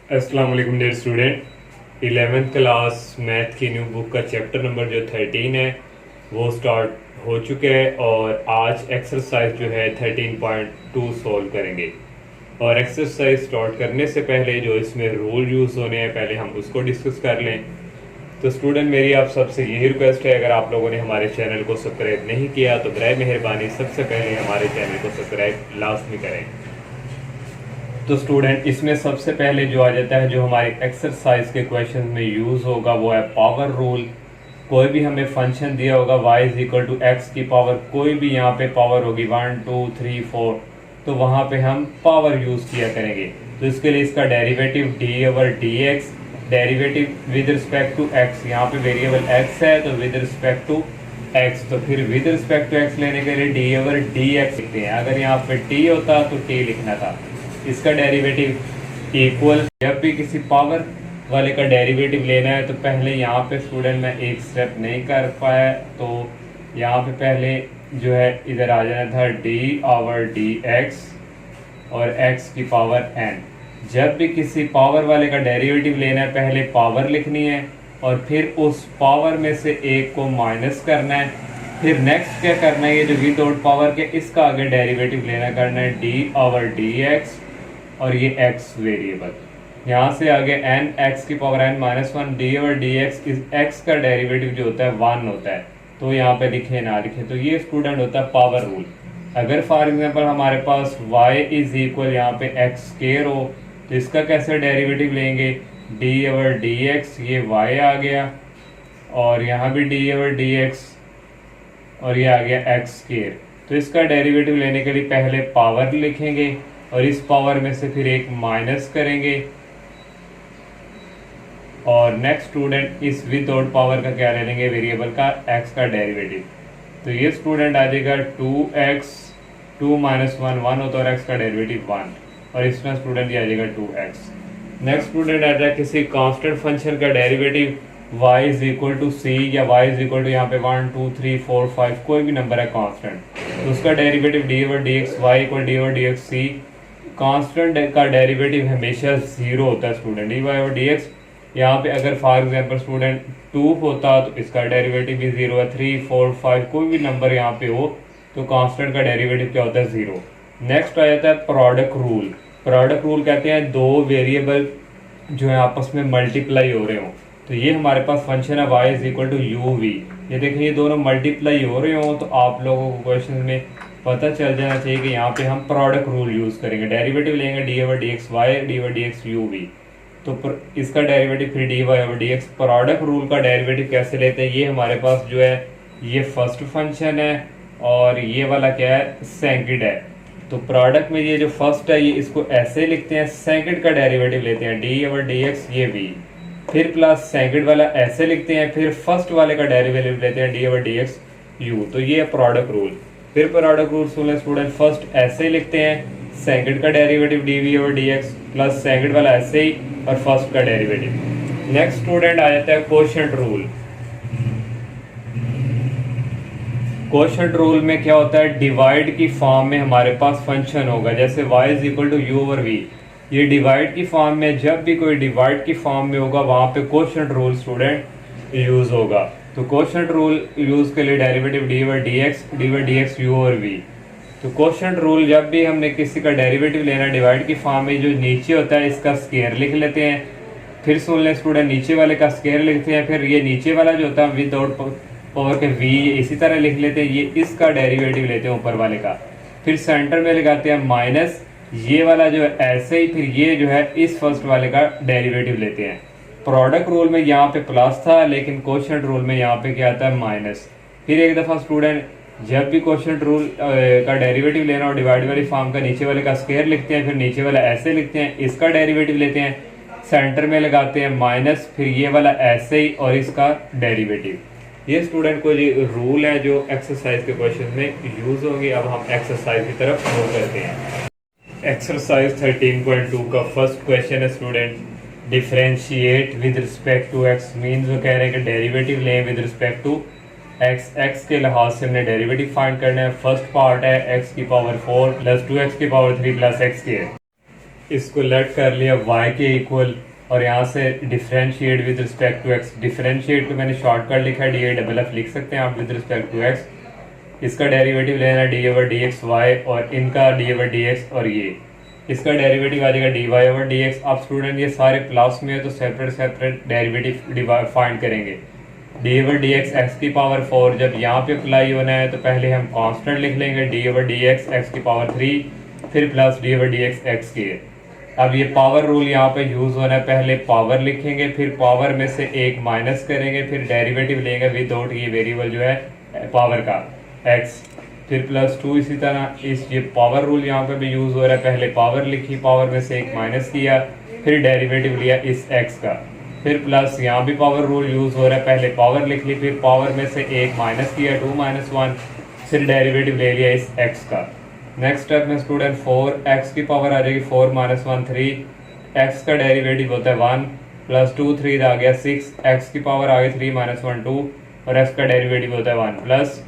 अस्सलाम वालेकुम dear student. 11th class math की न्यू बुक का चैप्टर नंबर जो 13 है वो स्टार्ट हो चुके हैं और आज एक्सरसाइज जो है 13.2 सॉल्व करेंगे। और एक्सरसाइज स्टार्ट करने से पहले जो इसमें रूल यूज़ होने हैं पहले हम उसको डिस्कस कर लें। तो स्टूडेंट मेरी आप सबसे यही रिक्वेस्ट है, अगर आप लोगों ने हमारे चैनल को सब्सक्राइब नहीं किया तो बराए मेहरबानी सबसे पहले हमारे चैनल को सब्सक्राइब लाजमी करें। तो स्टूडेंट इसमें सबसे पहले जो आ जाता है जो हमारी एक्सरसाइज के क्वेश्चन में यूज़ होगा वो है पावर रूल। कोई भी हमें फंक्शन दिया होगा y is equal to X की पावर, कोई भी यहाँ पे पावर होगी 1 2 3 4, तो वहाँ पे हम पावर यूज़ किया करेंगे। तो इसके लिए इसका derivative D over D X, derivative with respect to X, यहाँ पे वेरिएबल एक्स है तो विद रिस्पेक्ट टू एक्स, तो फिर विद रिस्पेक्ट टू एक्स लेने के लिए डी ओवर डी एक्स लिखते हैं। अगर यहाँ पे टी होता तो टी लिखना था। इसका डेरिवेटिव इक्वल, जब भी किसी पावर वाले का डेरिवेटिव लेना है तो पहले यहाँ पे स्टूडेंट मैं एक स्टेप नहीं कर पाया, तो यहाँ पे पहले जो है इधर आ जाना था डी ओवर डी एक्स और एक्स की पावर एन। जब भी किसी पावर वाले का डेरिवेटिव लेना है पहले पावर लिखनी है और फिर उस पावर में से एक को माइनस करना है। फिर नेक्स्ट क्या करना है, ये जो विदाउट पावर के इसका आगे डेरिवेटिव लेना करना है डी ओवर डी एक्स और ये x वेरिएबल, यहाँ से आगे n x की power n minus one D over D x, इस x का डेरिवेटिव जो होता है 1 होता है, तो यहाँ पे लिखे ना लिखे तो ये स्टूडेंट होता है पावर रूल। अगर फॉर एग्जांपल हमारे पास y इज इक्वल यहाँ पे x स्क्वायर हो तो इसका कैसे डेरिवेटिव लेंगे, डी ओवर डी एक्स, ये y आ गया और यहाँ भी डी ओवर डी एक्स और ये आ गया x स्क्वायर। तो इसका डेरिवेटिव लेने के लिए पहले पावर लिखेंगे और इस पावर में से फिर एक माइनस करेंगे और नेक्स्ट स्टूडेंट इस विदाउट पावर का क्या ले लेंगे, वेरिएबल का x का डेरिवेटिव। तो ये स्टूडेंट आ जाएगा 2x, 2 माइनस 1 1 होता है और x का डेरिवेटिव 1 और इसमें स्टूडेंट ये आ जाएगा 2x। नेक्स्ट स्टूडेंट आता है किसी कांस्टेंट फंक्शन का derivative y is equal to c या y इज इक्वल टू यहाँ पे 1 2 3 4 5 कोई भी नंबर है कांस्टेंट, तो उसका derivative D over D x, Y equal D over D x c. Constant का डेरिवेटिव हमेशा 0 होता है स्टूडेंट, डी वाई और डी एक्स। यहाँ पे अगर फॉर एग्जांपल स्टूडेंट 2 होता तो इसका डेरिवेटिव भी 0 है, 3 4 5 कोई भी नंबर यहाँ पे हो तो कांस्टेंट का डेरिवेटिव क्या होता है 0। नेक्स्ट आ जाता है प्रोडक्ट रूल। प्रोडक्ट रूल कहते हैं दो वेरिएबल जो है आपस में मल्टीप्लाई हो रहे हो, तो ये हमारे पास फंक्शन है y is equal to U V. ये देखें ये दोनों मल्टीप्लाई हो रहे हो तो आप लोगों को क्वेश्चन में पता चल जाना चाहिए कि यहाँ पे हम प्रोडक्ट रूल यूज़ करेंगे। डेरिवेटिव लेंगे D over D x Y, D over D X U V, तो इसका डेरिवेटिव फिर D Y over D X. Product rule का डेरिवेटिव कैसे लेते हैं, ये हमारे पास जो है ये फर्स्ट फंक्शन है और ये वाला क्या है सेकंड है। तो प्रोडक्ट में ये जो फर्स्ट है ये इसको ऐसे लिखते हैं, सेकंड का डेरिवेटिव लेते हैं डी ओवर डी एक्स ये वी, फिर प्लस सेकंड वाला ऐसे लिखते हैं, फिर फर्स्ट वाले का डेरिवेटिव लेते हैं D over D X U, तो ये है प्रोडक्ट रूल। फिर प्रोडक्ट रूल सुन स्टूडेंट, फर्स्ट ऐसे लिखते हैं, सेकंड का derivative D V over D X plus second वाला ऐसे ही और फर्स्ट का डेरिवेटिव। नेक्स्ट स्टूडेंट आ जाता है कोशेंट रूल। कोशेंट रूल में क्या होता है, डिवाइड की फॉर्म में हमारे पास फंक्शन होगा, जैसे y is equal to U over V, ये डिवाइड की फॉर्म में, जब भी कोई डिवाइड की फॉर्म में होगा वहां पे कोशेंट रूल स्टूडेंट यूज होगा। तो कोशेंट रूल यूज के लिए derivative D over D X U over V. तो कोशेंट रूल जब भी हमने किसी का डेरिवेटिव लेना डिवाइड की फॉर्म में, जो नीचे होता है इसका स्क्वायर लिख लेते हैं, फिर सुन लें स्टूडेंट नीचे वाले का स्क्वायर लिखते हैं, फिर ये नीचे वाला जो होता है विदाउट पावर के वी इसी तरह लिख लेते हैं, ये इसका डेरिवेटिव लेते हैं ऊपर वाले का, फिर सेंटर में लगाते हैं माइनस, ये वाला जो है ऐसे ही, फिर ये जो है इस फर्स्ट वाले का डेरिवेटिव लेते हैं। प्रोडक्ट रूल में यहाँ पे प्लस था लेकिन कोशेंट रूल में यहाँ पे क्या आता है माइनस। फिर एक दफ़ा स्टूडेंट जब भी कोशेंट रूल का डेरिवेटिव लेना हो डिवाइड वाली फॉर्म का, नीचे वाले का स्क्वायर लिखते हैं, फिर नीचे वाला ऐसे लिखते हैं, इसका डेरिवेटिव लेते हैं, सेंटर में लगाते हैं माइनस, फिर ये वाला ऐसे ही और इसका डेरिवेटिव। ये स्टूडेंट को ये रूल है जो एक्सरसाइज के क्वेश्चन में यूज होंगे। अब हम एक्सरसाइज की तरफ मूव करते हैं। एक्सरसाइज 13.2 का फर्स्ट क्वेश्चन है student, differentiate with respect to X, means वो कह रहे हैं कि डेरिवेटिव लें with respect to X. X के लिहाज से हमने डेरिवेटिव फाइंड करना है। फर्स्ट पार्ट है एक्स की पावर 4 प्लस 2x की पावर 3 प्लस एक्स स्क्वायर। इसको लेट कर लिया y के इक्वल और यहाँ से differentiate with respect to x। Differentiate को मैंने शॉर्टकट लिखा है DAFF लिख सकते हैं आप विद रिस्पेक्ट टू x। इसका डेरिवेटिव लेना dy ओवर dx y और इनका dy ओवर dx और ये इसका डेरिवेटिव आ जाएगा dy ओवर dx। अब स्टूडेंट ये सारे प्लस में है तो सेपरेट सेपरेट डेरिवेटिव फाइंड करेंगे। dy ओवर dx x की पावर 4 जब यहाँ पे अप्लाई होना है तो पहले हम कांस्टेंट लिख लेंगे dy ओवर dx x की पावर 3 फिर plus dy over dx x की। अब ये पावर रूल यहाँ पे यूज होना है, पहले पावर लिखेंगे फिर पावर में से एक माइनस करेंगे फिर डेरिवेटिव लेंगे विदाउट ये वेरिएबल जो है पावर का x फिर प्लस 2। इसी तरह ये पावर रूल यहाँ पे भी यूज हो रहा है, पहले पावर लिखी पावर में से एक माइनस किया फिर डेरिवेटिव लिया इस x का फिर प्लस यहाँ भी पावर रूल यूज हो रहा है, पहले पावर लिख ली फिर पावर में से एक माइनस किया 2 - 1 फिर डेरिवेटिव ले लिया इस x का। नेक्स्ट स्टेप में स्टूडेंट 4x की पावर आ जाएगी 4 - 1 3 x का डेरिवेटिव होता है 1 प्लस 2 3 आ गया 6 x की पावर आ गई 3 - 1 2 और x का डेरिवेटिव होता है 1 प्लस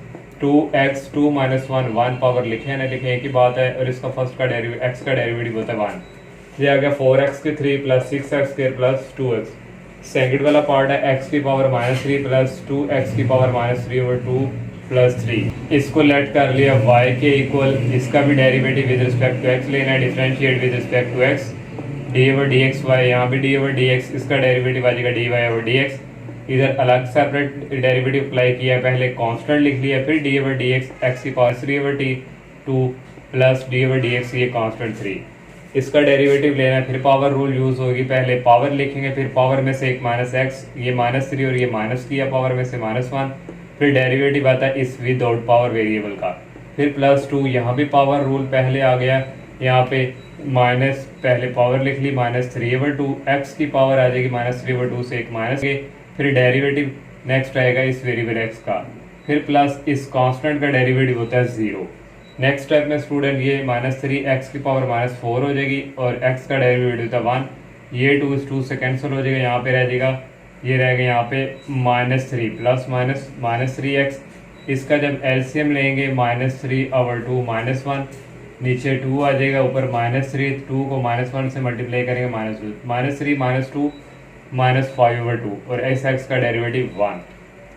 2x 2 - 1 1 पावर लिखे ना लिखे एक ही बात है और इसका फर्स्ट का डेरिवेटिव x का डेरिवेटिव होता है 1। ये आ गया 4x की 3 plus 6x square plus 2x। Second वाला पार्ट है x की पावर -3 प्लस 2x की पावर -3 ओवर 2 प्लस 3। इसको लेट कर लिया y के इक्वल, इसका भी derivative with respect to x लेना है, differentiate with respect to x dy over dx y, यहाँ भी dy ओवर dx इसका डेरिवेटिव आ जाएगा dy ओवर dx। इधर अलग सेपरेट डेरिवेटिव अप्लाई किया, पहले कांस्टेंट लिख लिया फिर dy ओवर dx x की power 3 over 2 plus dy over dx ये कांस्टेंट 3। इसका डेरिवेटिव लेना है फिर पावर रूल यूज होगी, पहले पावर लिखेंगे फिर पावर में से एक माइनस एक्स ये -3 और ये माइनस किया पावर में से -1 फिर डेरिवेटिव आता है इस विदाउट पावर वेरिएबल का फिर प्लस 2। यहाँ भी पावर रूल पहले आ गया, यहाँ पे माइनस पहले पावर लिख ली -3 ओवर 2 एक्स की पावर आ जाएगी -3 ओवर 2 से एक माइनस के फिर डेरिवेटिव नेक्स्ट आएगा इस वेरिएबल एक्स का फिर प्लस इस कांस्टेंट का डेरिवेटिव होता है 0। नेक्स्ट स्टेप में स्टूडेंट ये -3x की पावर -4 हो जाएगी और x का डेरिवेटिव था 1 ये 2 इस 2 से कैंसिल हो जाएगा, यहाँ पे रह जाएगा ये रहेगा यहाँ पे -3 प्लस -3x। इसका जब एलसीएम लेंगे -3 ओवर 2 -1 नीचे 2 आ जाएगा ऊपर -3 2 को -1 से मल्टीप्लाई करेंगे -2 -3 -2 -5 ओवर 2 और इस x का डेरिवेटिव 1।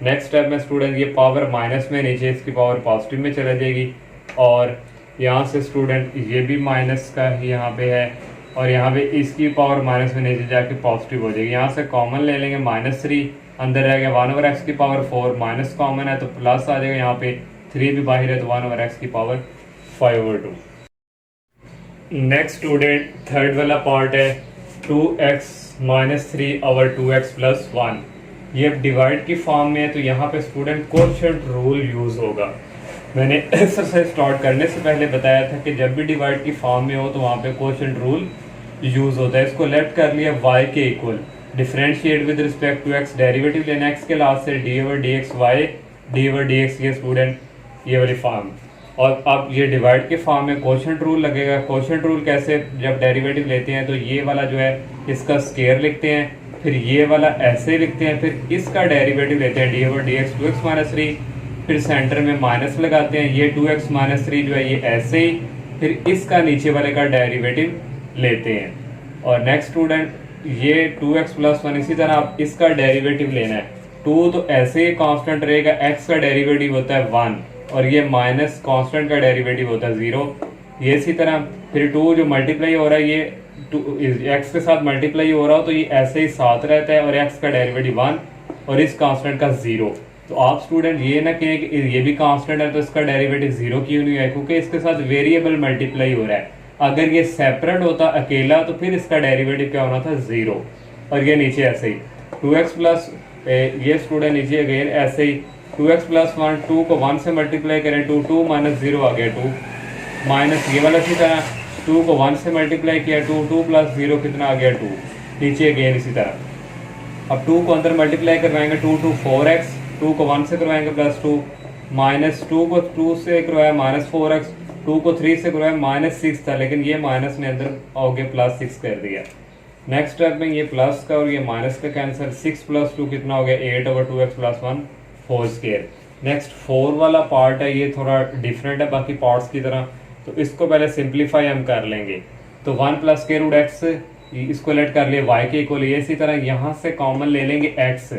नेक्स्ट स्टेप में स्टूडेंट ये पावर माइनस में नीचे इसकी पावर पॉजिटिव में चला जाएगी और यहाँ से स्टूडेंट ये भी माइनस का ही यहाँ पे है और यहाँ पे इसकी पावर माइनस में नीचे जाके पॉजिटिव हो जाएगी। यहाँ से कॉमन ले लेंगे -3 अंदर रह गया 1 ओवर एक्स की पावर 4 माइनस कॉमन है तो प्लस आ जाएगा, यहाँ पे 3 भी बाहर है तो 1 ओवर एक्स की power 5 over 2। Next student third वाला पार्ट है 2x -3 ओवर 2x प्लस 1। ये डिवाइड की फॉर्म में है तो यहाँ पे स्टूडेंट कोएफिशिएंट रूल यूज होगा। मैंने एक्सरसाइज स्टार्ट करने से पहले बताया था कि जब भी डिवाइड की फॉर्म में हो तो वहाँ पे कोएफिशिएंट रूल यूज होता है। इसको लेफ्ट कर लिया y के equal, differentiate with respect to x, derivative लेना x के लास्ट से dy over dx y dy over dx ये स्टूडेंट ये वाली फॉर्म। और अब ये डिवाइड के फॉर्म में कोएफिशिएंट रूल लगेगा। कोएफिशिएंट रूल कैसे, जब डेरिवेटिव लेते हैं तो ये वाला जो है इसका स्केयर लिखते हैं फिर ये वाला ऐसे लिखते हैं फिर इसका डेरिवेटिव लेते हैं dy ओवर dx 2x - 3 फिर सेंटर में माइनस लगाते हैं ये 2x - 3 जो है ये ऐसे ही फिर इसका नीचे वाले का डेरिवेटिव लेते हैं। और नेक्स्ट स्टूडेंट ये 2x प्लस 1 इसी तरह आप इसका डेरिवेटिव लेना है 2 तो ऐसे ही कांस्टेंट रहेगा, x का डेरिवेटिव होता है 1 और ये माइनस कांस्टेंट का डेरिवेटिव होता है 0। ये इसी तरह फिर 2 जो मल्टीप्लाई हो रहा है ये x के साथ मल्टीप्लाई हो रहा हो तो ये ऐसे ही साथ रहता है और x का डेरिवेटिव 1 और इस कांस्टेंट का 0। तो आप स्टूडेंट ये ना कहें कि ये भी कांस्टेंट है तो इसका डेरिवेटिव 0 क्यों नहीं है, क्योंकि इसके साथ वेरिएबल मल्टीप्लाई हो रहा है। अगर ये सेपरेट होता अकेला तो फिर इसका डेरिवेटिव क्या होना था 0 और ये नीचे ऐसे ही 2x प्लस ये स्टूडेंट नीचे अगेन ऐसे ही 2x प्लस 1 2 को 1 से मल्टीप्लाई करें 2 2 - 0 आ गया 2 माइनस ये वाला इसी तरह 2 को 1 से मल्टीप्लाई किया 2 2 प्लस 0 कितना आ गया 2 नीचे अगेन इसी तरह। अब 2 को अंदर मल्टीप्लाई करवाएंगे 2 2 4x 2 को 1 से करवाएंगे +2 -2 को 2 से करवाया -4x 2 को 3 से करवाया -6 था लेकिन ये माइनस ने अंदर आओगे +6 कर दिया। नेक्स्ट स्टेप में ये प्लस का और ये माइनस का कैंसर 6 + 2 कितना हो गया 8 over 2x plus 1 4 square. Next 4 वाला पार्ट है ये थोड़ा डिफरेंट है बाकी पार्ट्स की तरह तो इसको पहले सिंप्लीफाई हम कर लेंगे। तो 1 प्लस स्क्वायर रूट एक्स इसको लेट कर लिए y के इक्वल। ये इसी तरह यहाँ से कॉमन ले लेंगे x,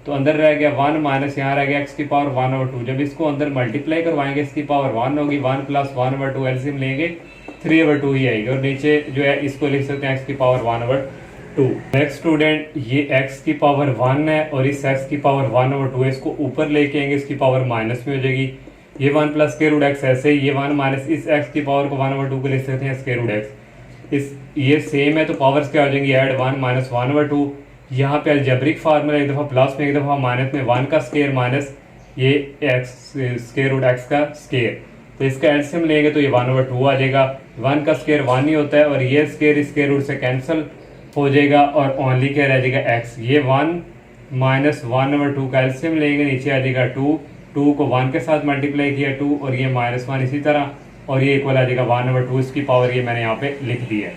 तो अंदर रह गया 1 माइनस यहाँ रह गया x की पावर 1/2। जब इसको अंदर मल्टीप्लाई करवाएंगे इसकी पावर 1 होगी, 1 प्लस 1/2 एलसीएम लेंगे 3/2 ही आएगी, और नीचे जो है इसको लिख सकते हैं x की पावर 1/2। नेक्स्ट स्टूडेंट ये x की पावर 1 है और इस x की पावर 1/2 है, इसको ऊपर लेके आएंगे, इसकी पावर माइनस में हो जाएगी। ये 1 प्लस स्क्वायर रूट एक्स ऐसे ही, ये 1 माइनस इस x की पावर को 1/2 को लिख सकते हैं स्क्वायर रूट एक्स। इस ये सेम है तो पावर्स क्या हो जाएंगी, ऐड 1 माइनस 1/2। यहाँ पे अलजेब्रिक फार्मूला एक दफ़ा प्लस में एक दफ़ा माइनस में, 1 का स्क्वायर माइनस ये एक्स स्क्वायर रूट एक्स का स्क्वायर, तो इसका एलसीएम लेंगे तो ये 1/2 आ जाएगा। 1 का स्क्वायर 1 ही होता है और ये स्क्वायर रूट से कैंसिल हो जाएगा और ओनली क्या रह जाएगा x। ये 1 माइनस 1/2 का एलसीएम लेंगे, नीचे आ जाएगा 2 को 1 के साथ मल्टीप्लाई किया 2 और ये -1 इसी तरह, और ये इक्वल आ जाएगा 1/2 इसकी पावर, ये मैंने यहाँ पे लिख दी है।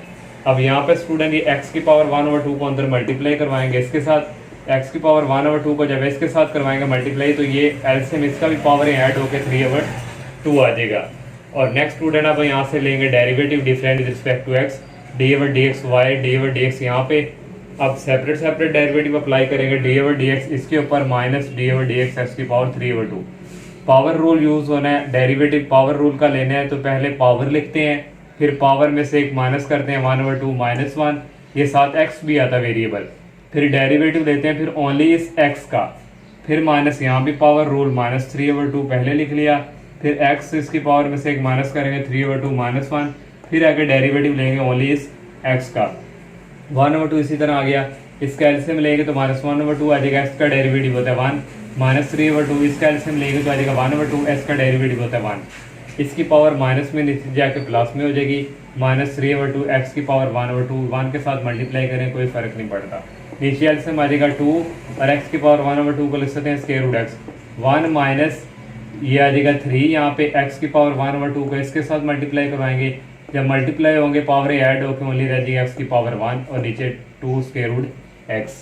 अब यहाँ पे स्टूडेंट ये x की पावर 1/2 को अंदर मल्टीप्लाई करवाएंगे इसके साथ, x की पावर 1/2 को जब इसके साथ करवाएंगे मल्टीप्लाई तो ये एलसीएम इसका भी पावर ऐड होकर 3/2 आ जाएगा। और नेक्स्ट स्टूडेंट अब यहाँ से लेंगे derivative different with respect to x, d/dx y d/dx यहाँ पे अब सेपरेट डेरिवेटिव अप्लाई करेंगे, d/dx इसके ऊपर माइनस d/dx x की पावर 3/2। पावर रूल यूज होना है, डेरिवेटिव पावर रूल का लेना है तो पहले पावर लिखते हैं, फिर पावर में से एक माइनस करते हैं 1/2 -1, ये साथ x भी आता वेरिएबल, फिर डेरिवेटिव लेते हैं फिर ओनली इस x का, फिर माइनस यहाँ भी पावर रूल माइनस 3/2 पहले लिख लिया, फिर x इसकी पावर में से एक माइनस करेंगे 3/2 -1, फिर आगे डेरिवेटिव लेंगे ओनली इस x का 1/2 इसी तरह आ गया। इसका एलसीएम लेंगे तो -1/2 आ जाएगा, x का डेरिवेटिव होता है 1 -3/2, इसका एलसीएम लेंगे तो आ जाएगा 1/2, x का डेरिवेटिव होता है 1, इसकी पावर माइनस में नीचे जाके प्लस में हो जाएगी, -3/2 x की पावर 1/2, 1 के साथ मल्टीप्लाई करें कोई फर्क नहीं पड़ता, नीचे एलसीएम आ जाएगा 2 और x की पावर 1/2 को लिख सकते हैं स्क्वायर रूट x, 1 माइनस ये आ जाएगा 3, यहाँ पे x की पावर 1/2 को इसके साथ मल्टीप्लाई करवाएंगे, जब मल्टीप्लाई होंगे पावर ऐड होकर ओनली रह जाएगी x की पावर 1 और नीचे 2 स्क्वायर रूट x।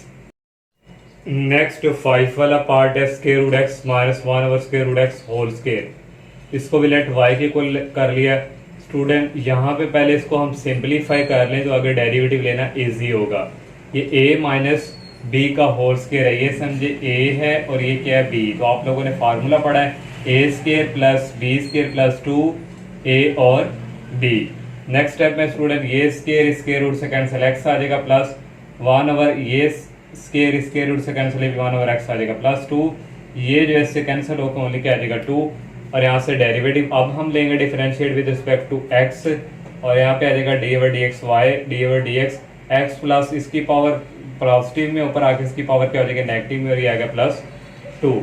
नेक्स्ट 5 वाला पार्ट है square root x minus 1 over square root x whole square, इसको भी लेट y के इक्वल कर लिया स्टूडेंट। यहाँ पे पहले इसको हम सिंपलीफाई कर लें तो आगे डेरिवेटिव लेना इजी होगा। ये a माइनस b का होल स्क्वायर है, ये समझे a है और ये क्या है b, तो आप लोगों ने फार्मूला पढ़ा है a square plus b square plus 2a और b। नेक्स्ट स्टेप में स्टूडेंट ये स्क्वायर रूट से कैंसिल x आ जाएगा प्लस 1 ओवर ये स्क्वायर रूट से कैंसिल 1 ओवर x आ जाएगा प्लस 2, ये जो इससे कैंसिल होकर ओनली क्या आ जाएगा 2, और यहाँ से डेरिवेटिव अब हम लेंगे differentiate with respect to x, और यहाँ पे आ जाएगा d/dx y d/dx x plus इसकी पावर पॉजिटिव में ऊपर आके इसकी पावर क्या हो जाएगी नेगेटिव में, और ये आ गया प्लस 2।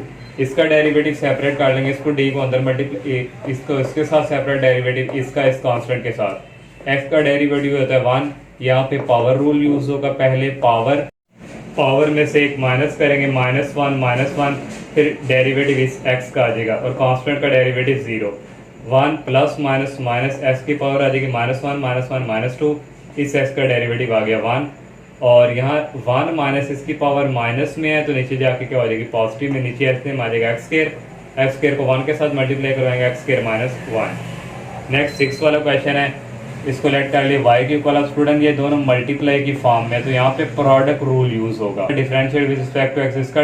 इसका डेरिवेटिव सेपरेट कर लेंगे, इसको d को अंदर मल्टीप्लाई, इसको इसके साथ सेपरेट डेरिवेटिव इसका इस कांस्टेंट के साथ, x का डेरिवेटिव होता है 1, यहाँ पे पावर रूल यूज होगा, पहले पावर में से एक माइनस करेंगे -1 फिर डेरिवेटिव इस x का आ जाएगा और कांस्टेंट का derivative 0, 1 plus minus minus x की पावर आ जाएगी -1 -2, इस x का डेरिवेटिव आ गया 1, और यहाँ 1 माइनस इसकी पावर माइनस में है तो नीचे जाके क्या हो जाएगी पॉजिटिव में, नीचे एलसीएम आ जाएगा x स्क्वायर को 1 के साथ मल्टीप्लाई करवाएंगे x स्क्वायर -1। नेक्स्ट 6 वाला क्वेश्चन है, इसको लेट कर लिए y की इक्वल। स्टूडेंट ये दोनों मल्टीप्लाई की फॉर्म में, तो यहाँ पे प्रोडक्ट रूल यूज होगा, differentiate with respect to x, इसका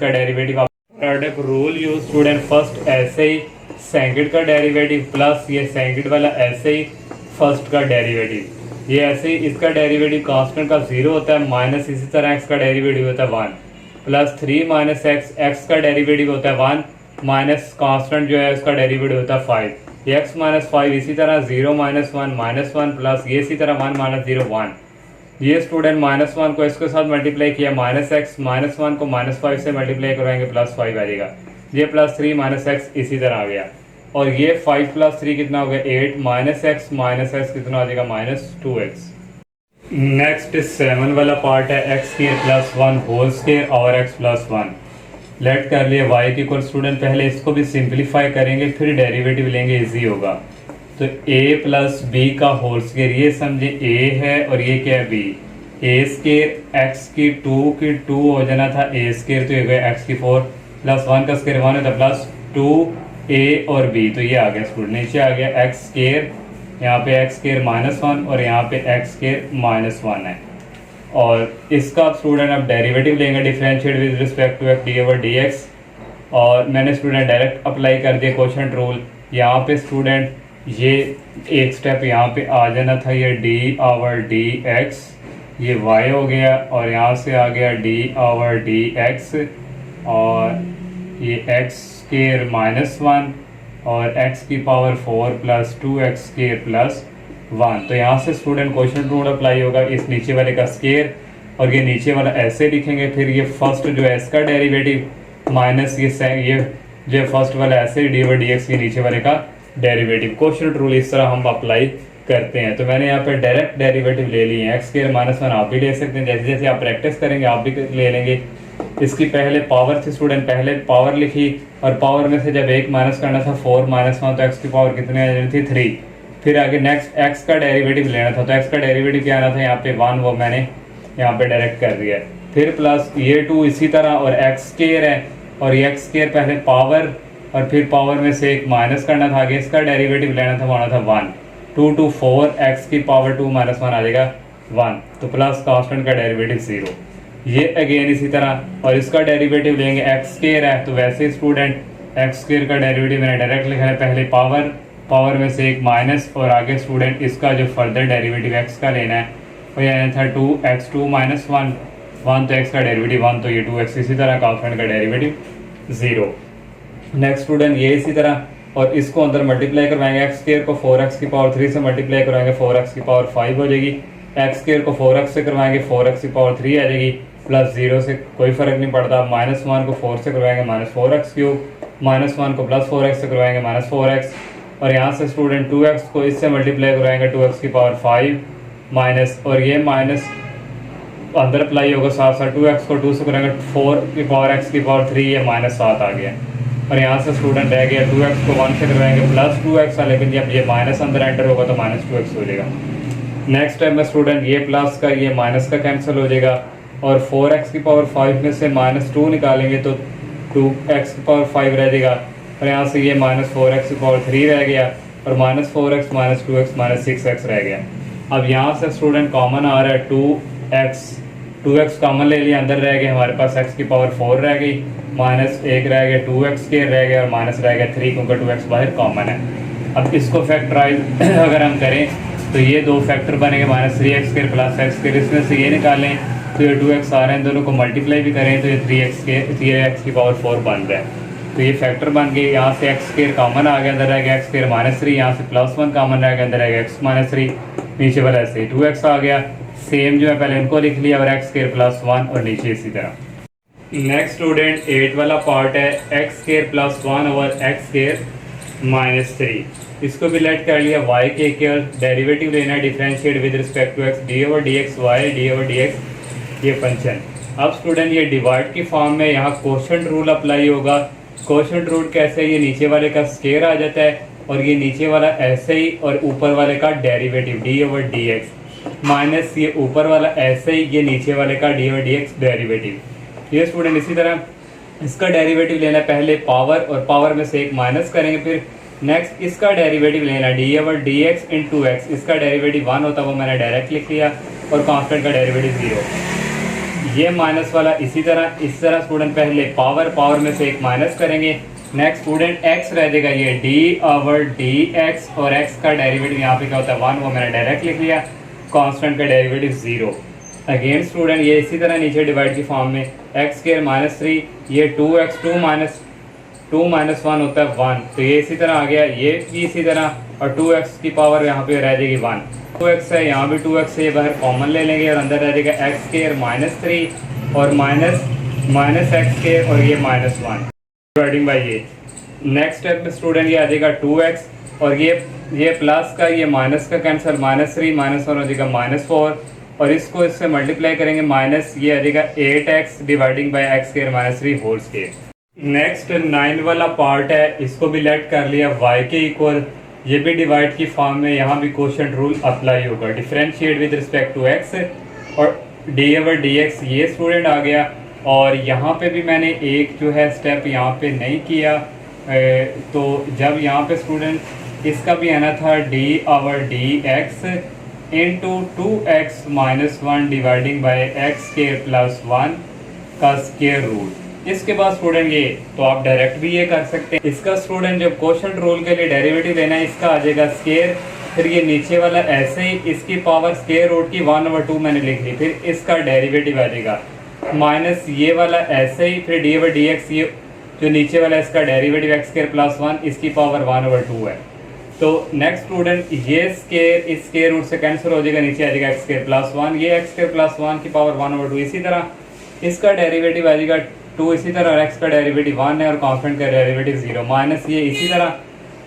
derivative product rule use student. First ऐसे ही सेकंड का डेरिवेटिव प्लस ये सेकंड वाला ऐसे ही फर्स्ट का डेरिवेटिव, ये ऐसे ही इसका डेरिवेटिव कांस्टेंट का 0 होता है, माइनस इसी तरह x का डेरिवेटिव होता है 1 प्लस 3 माइनस x का डेरिवेटिव होता है 1 माइनस कांस्टेंट जो है उसका डेरिवेटिव होता है 5, x माइनस 5 इसी तरह 0 -1 प्लस ये इसी तरह 1 -0 1, ये स्टूडेंट -1 को इसके साथ मल्टीप्लाई किया -x -1 को -5 से मल्टीप्लाई करवाएंगे +5 आ जाएगा, ये +3 -x इसी तरह आ गया, और ये 5 + 3 कितना हो गया 8 -x कितना आ जाएगा -2x। नेक्स्ट 7 वाला पार्ट है x square plus 1 whole square और x प्लस 1। लेट कर लिए y की इक्वल स्टूडेंट, पहले इसको भी सिंपलीफाई करेंगे फिर डेरिवेटिव लेंगे, इजी होगा। तो a प्लस b का होल स्क्वायर, ये समझे a है और ये क्या है b, a स्क्वायर x की 2 हो जाना था a स्क्वायर, तो ये गया x की 4 प्लस 1 का स्क्वायर 1 होता है प्लस 2a और b, तो ये आ गया स्टूडेंट, नीचे आ गया x स्क्वायर यहाँ पे एक्स स्केयर -1 और यहाँ पे एक्स स्केयर -1 है। और इसका स्टूडेंट अब डेरिवेटिव लेंगे differentiate with respect to X D over D X. और मैंने स्टूडेंट डायरेक्ट अप्लाई कर दिया क्वोशंट रूल। यहाँ पे स्टूडेंट ये एक स्टेप यहाँ पे आ जाना था, ये डी ओवर डी एक्स, ये y हो गया और यहाँ से आ गया डी ओवर डी एक्स और ये एक्स स्केयर -1 और x की power 4 plus 2x square plus 1। तो यहाँ से स्टूडेंट क्वोशंट रूल अप्लाई होगा, इस नीचे वाले का स्केयर और ये नीचे वाला ऐसे लिखेंगे, फिर ये फर्स्ट जो है इसका डेरिवेटिव माइनस ये जो फर्स्ट वाला ऐसे डी ओवर डी एक्स के नीचे वाले का डेरिवेटिव। क्वोशंट रूल इस तरह हम अप्लाई करते हैं। तो मैंने यहाँ पे डायरेक्ट डेरिवेटिव ले लिए हैं, एक्स स्केयर -1 आप भी ले सकते हैं, जैसे जैसे आप प्रैक्टिस करेंगे आप भी ले लेंगे। इसकी पहले पावर थी स्टूडेंट, पहले पावर लिखी और पावर में से जब एक माइनस करना था 4 -1 तो एक्स की पावर कितने आ जानी थी 3। फिर आगे नेक्स्ट एक्स का डेरिवेटिव लेना था, तो एक्स का डेरिवेटिव क्या आना था यहाँ पे 1, वो मैंने यहाँ पे डायरेक्ट कर दिया। फिर प्लस ये 2 इसी तरह और एक्स स्केयर है और ये एक्स स्केयर पहले पावर और फिर पावर में से एक माइनस करना था, आगे इसका डेरिवेटिव लेना था, वो आना था 1। 2 to 4 एक्स की पावर 2 -1 आ जाएगा 1, तो प्लस कांस्टेंट का डेरिवेटिव 0। ये अगेन इसी तरह और इसका डेरिवेटिव लेंगे, एक्स स्केयर है तो वैसे स्टूडेंट एक्स स्केयर का डेरिवेटिव मैंने डायरेक्ट लिखा है, पहले पावर में से एक माइनस और आगे स्टूडेंट इसका जो फर्दर डेरिवेटिव एक्स का लेना है वो ये था 2x 2 -1 1 तो एक्स का डेरिवेटिव 1 तो ये 2x, इसी तरह कांस्टेंट का डेरिवेटिव 0। नेक्स्ट स्टूडेंट ये इसी तरह और इसको अंदर मल्टीप्लाई करवाएंगे, एक्स स्केयर को 4x की पावर 3 से मल्टीप्लाई करवाएंगे, 4x की पावर 5 हो जाएगी। एक्स स्केयर को 4x से करवाएंगे, 4x की पावर 3 आ जाएगी, प्लस 0 से कोई फर्क नहीं पड़ता। -1 को 4 से करवाएंगे -4x3, -1 को प्लस 4x से करवाएंगे -4x और यहाँ से स्टूडेंट 2x को इससे मल्टीप्लाई करवाएंगे 2x की पावर 5 माइनस और ये माइनस अंदर अप्लाई होगा साथ साथ 2x को 2 से करेंगे 4 की पावर x की पावर 3 ये -7 आ गया और यहाँ से स्टूडेंट रह गया 2x को 1 से करवाएंगे प्लस 2x, लेकिन जब ये माइनस अंदर एंटर होगा तो -2x हो जाएगा। नेक्स्ट स्टेप में स्टूडेंट ये प्लस का ये माइनस का कैंसिल हो जाएगा और 4x की पावर 5 में से -2 निकालेंगे तो 2x की पावर 5 रह जाएगा और यहाँ से ये -4x की पावर 3 रह गया और -4x -2x -6x रह गया। अब यहाँ से स्टूडेंट कॉमन आ रहा है 2x कॉमन ले लिया, अंदर रह गया हमारे पास x की पावर 4 रह गई, -1 रह गया 2x के रह गया और माइनस रह गया 3 क्योंकि 2x बाहर कॉमन है। अब इसको फैक्टराइज अगर हम करें तो ये दो फैक्टर बनेंगे -3x के प्लस x के, इसमें से ये निकालें तो ये 2x आ रहे हैं, दोनों को मल्टीप्लाई भी करें तो ये 3x की पावर 4 बन रहा है। तो ये फैक्टर बन गए, यहाँ से एक्स स्केयर कॉमन आ गया, अंदर रह गया एक्स स्केयर -3, यहाँ से +1 कॉमन रह गया, अंदर रह गया x -3, नीचे वाला ऐसे 2x आ गया। सेम जो है पहले इनको लिख लिया और एक्स स्केयर +1 और नीचे इसी तरह। नेक्स्ट स्टूडेंट 8 वाला पार्ट है x square +1 over x square -3। इसको भी लेट कर लिया, y के इक्वल डेरिवेटिव लेना है differentiate with respect to x D over D x Y D over D x ये फंक्शन। अब स्टूडेंट ये डिवाइड की फॉर्म में यहाँ क्वोशंट रूल अप्लाई होगा। क्वोशंट रूल कैसे, ये नीचे वाले का स्केयर आ जाता है और ये नीचे वाला ऐसे ही और ऊपर वाले का derivative D over D x minus ये ऊपर वाला ऐसे ही ये नीचे वाले का D over D X derivative. ये स्टूडेंट इसी तरह इसका डेरिवेटिव लेना है, पहले पावर और पावर में से एक माइनस करेंगे, फिर नेक्स्ट इसका डेरिवेटिव लेना D over D x into x, इसका डेरिवेटिव 1 होता है वो मैंने डायरेक्ट लिख लिया और कांस्टेंट का डेरिवेटिव 0। ये माइनस वाला इसी तरह स्टूडेंट पहले पावर में से एक माइनस करेंगे, नेक्स्ट स्टूडेंट x रह जाएगा ये डी ओवर डी एक्स और x का डेरिवेटिव यहाँ पे क्या होता है 1, वो मैंने डायरेक्ट लिख लिया, कांस्टेंट का डेरिवेटिव 0। अगेन स्टूडेंट ये इसी तरह नीचे डिवाइड की फॉर्म में एक्स स्क्वायर -3 ये 2x 2 माइनस 1 होता है 1, तो ये इसी तरह आ गया, ये भी इसी तरह और 2x की पावर यहाँ पे रह जाएगी 1, 2x है यहाँ भी 2x है, ये बाहर कॉमन ले लेंगे और अंदर रह जाएगा एक्स स्क्वायर -3 और माइनस एक्स स्क्वायर और ये -1 डिवाइडिंग बाई ये। नेक्स्ट स्टेप में स्टूडेंट ये आ जाएगा 2x और ये प्लस का ये माइनस का कैंसिल -3 -1 हो जाएगा -4 और इसको इससे मल्टीप्लाई करेंगे माइनस ये आ जाएगा 8x dividing by X square -3 whole square. Next 9 वाला पार्ट है, इसको भी लेट कर लिया y के इक्वल, ये भी डिवाइड की फॉर्म में, यहाँ भी क्वोशंट रूल अप्लाई होगा differentiate with respect to x और डी ओवर डी एक्स ये स्टूडेंट आ गया। और यहाँ पे भी मैंने एक जो है स्टेप यहाँ पे नहीं किया, तो जब यहाँ पे स्टूडेंट इसका भी आना था D over D x into 2x minus 1 dividing by x square plus 1 का स्केयर रूट। इसके बाद स्टूडेंट ये तो आप डायरेक्ट भी ये कर सकते हैं। इसका स्टूडेंट जब क्वोशंट रूल के लिए डेरिवेटिव लेना है, इसका आ जाएगा स्केयर, फिर ये नीचे वाला ऐसे ही इसकी पावर स्केयर रूट की 1/2 मैंने लिख ली, फिर इसका डेरिवेटिव आ जाएगा माइनस ये वाला ऐसे ही, फिर डी ओवर डी एक्स, ये जो नीचे वाला इसका डेरिवेटिव एक्स स्केयर प्लस 1 इसकी पावर 1/2 है। तो नेक्स्ट स्टूडेंट ये स्केयर इस स्केयर रूट से कैंसिल हो जाएगा, नीचे आ जाएगा एक्स स्केयर प्लस 1, ये एक्स स्केयर प्लस 1 की पावर 1/2। इसी तरह इसका डेरिवेटिव आ जाएगा 2, इसी तरह एक्स का डेरिवेटिव 1 है और कांस्टेंट का डेरिवेटिव 0 माइनस ये इसी तरह,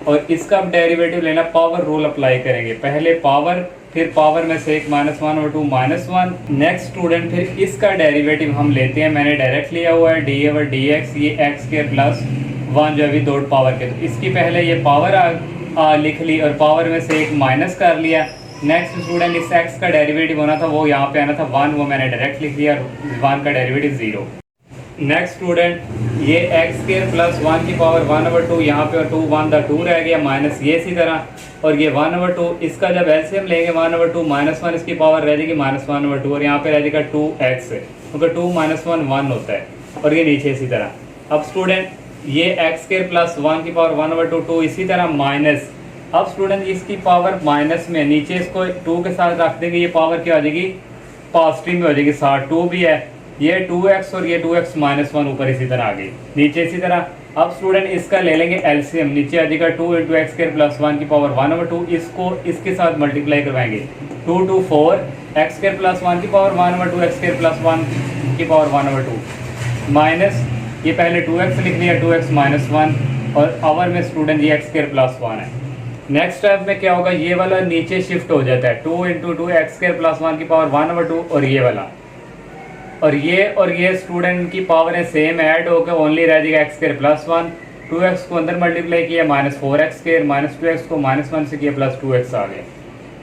और इसका डेरिवेटिव लेना पावर रूल अप्लाई करेंगे, पहले पावर फिर पावर में से एक माइनस 1/2 माइनस 1। नेक्स्ट स्टूडेंट फिर इसका डेरिवेटिव हम लेते हैं, मैंने डायरेक्ट लिया हुआ है डी ओवर डी एक्स, ये एक्स स्केयर प्लस 1 जो अभी दो पावर के, तो इसकी पहले ये पावर लिख ली और पावर में से एक माइनस कर लिया। नेक्स्ट स्टूडेंट इस एक्स का डेरिवेटिव होना था वो यहाँ पे आना था 1, वो मैंने डायरेक्ट लिख लिया, 1 का डेरिवेटिव 0। नेक्स्ट स्टूडेंट ये एक्स स्केयर प्लस 1 की पावर 1/2, यहाँ पे 2 1 2 रह गया माइनस ये इसी तरह, और ये 1/2 इसका जब एलसीएम लेंगे 1/2 माइनस 1 इसकी पावर रह जाएगी माइनस 1/2, और यहाँ पे रह जाएगा 2x, क्योंकि 2 माइनस 1 1 होता है, और ये नीचे इसी तरह। अब स्टूडेंट ये एक्स स्केयर प्लस 1 की पावर 1/2 इसी तरह माइनस, अब स्टूडेंट इसकी पावर माइनस में नीचे इसको 2 के साथ रख देंगे, ये पावर क्या हो जाएगी पॉजिटिव में हो जाएगी, साथ 2 भी है, ये 2x और ये 2x माइनस 1 ऊपर इसी तरह आ गई, नीचे इसी तरह। अब स्टूडेंट इसका ले लेंगे एलसीएम, नीचे आ जाएगा 2 इंटू एक्स स्केयर प्लस 1 की पावर 1/2, इसको इसके साथ मल्टीप्लाई करवाएंगे, 2 2 4 एक्स स्केयर प्लस 1 की पावर 1/2 एक्स स्केयर प्लस 1 की पावर 1/2 माइनस ये पहले 2x लिख लिया 2x माइनस 1, और आवर में स्टूडेंट ये एक्स स्केयर प्लस 1 है। नेक्स्ट स्टेप में क्या होगा, ये वाला नीचे शिफ्ट हो जाता है, 2 इंटू 2 एक्स स्केयर प्लस 1 की पावर 1/2, और ये वाला और ये स्टूडेंट की पावर सेम ऐड होकर ओनली रह जाएगा एक्स स्केयर प्लस 1, 2x को अंदर मल्टीप्लाई किया minus 4x square, minus 2x को माइनस 1 से किया प्लस 2x आ गया।